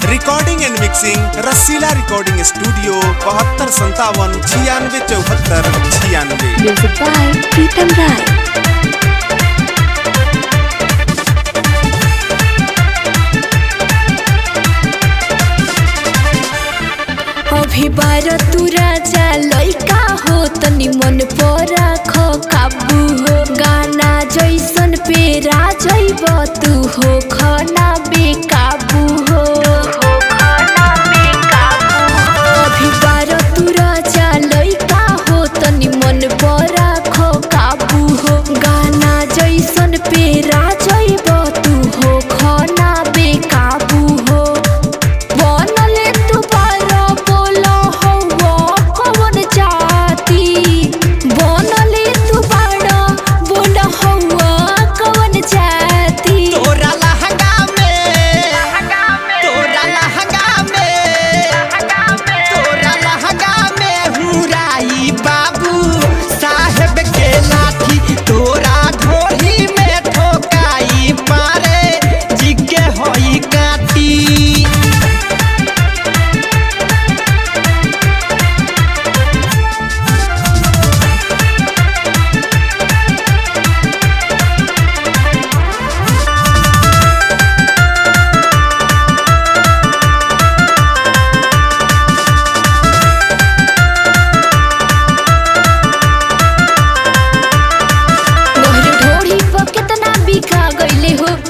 Recording and mixing Rasila recording studio 7257 96 74 96। Music by Pritam Rai. अभी बार तू राजा लइका हो तनी मन पर राखो काबू हो गाना जैसन पे राजब तू हो खाना बेकाबू हो अभी बार तू राजा लइका हो तनी मन पर राखो काबू हो गाना जैसन पे राजब तू हो खाना बेकाबू हो बनले तू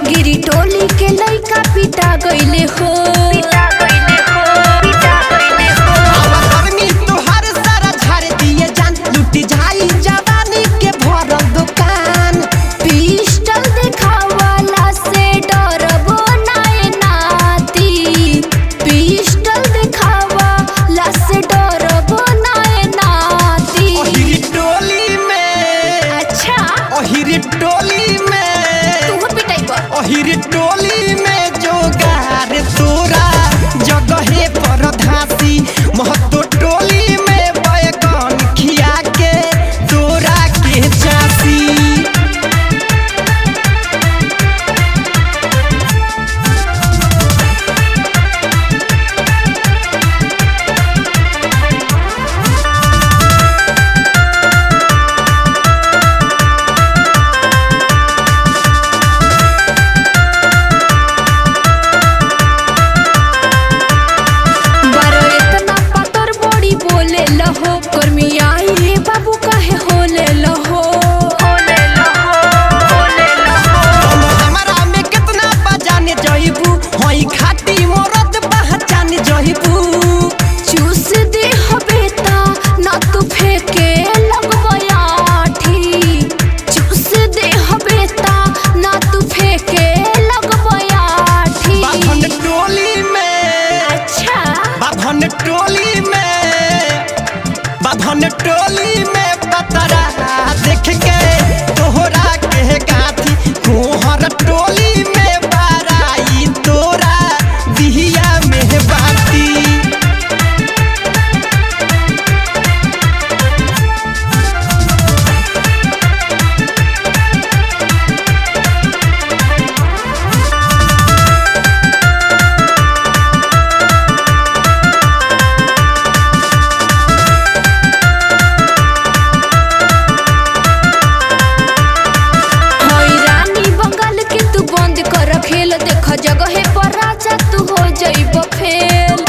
गिरी टोली के लइका पिटा गइले हो तोहर सारा झाड़ दिए जान लुटी जाई जवानी के भरल दुकान पिस्टल देखावाला से डरबो नाए नाती पिस्टल देखावाला से डरबो नाए नाती ओहिरी टोली में अच्छा ओहिरी टोली में ओहिरी टोली में जोगार तोरा जगहे पर धासी महतो टोली में बैगन खिया के तोरा के चासी बाबू काहे होले लहो हमारा में कितना बजाने जइबू होई खाटी मोरत पहचान जइबू चूस दे हबेता ना तू फेंके लगबयाठी चूस दे हबेता ना तू फेंके लगबयाठी बाभन टोली में अच्छा बाभन टोली में बाभन टोली में पतरा देख के तोहरा के गाथी तोहर टोली में बाराई तोरा दिहिया में बाती जगहे पर राजा तू हो जइबो फेल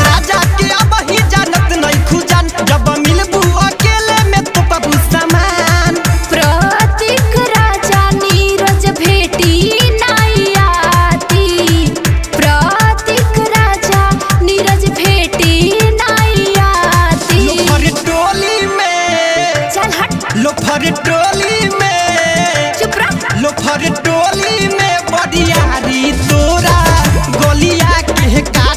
राजा के अब ही जानत नहीं खुजान जब मिलबू अकेले में तो पाबू सामान प्रतीक राजा नीरज भेटी नाई आती प्रतीक राजा नीरज भेटी नाई आती लोफर टोली में चल हट लोफर टोली में चुप रह लोफर टोली में बडियारी तोरा गोलिया के का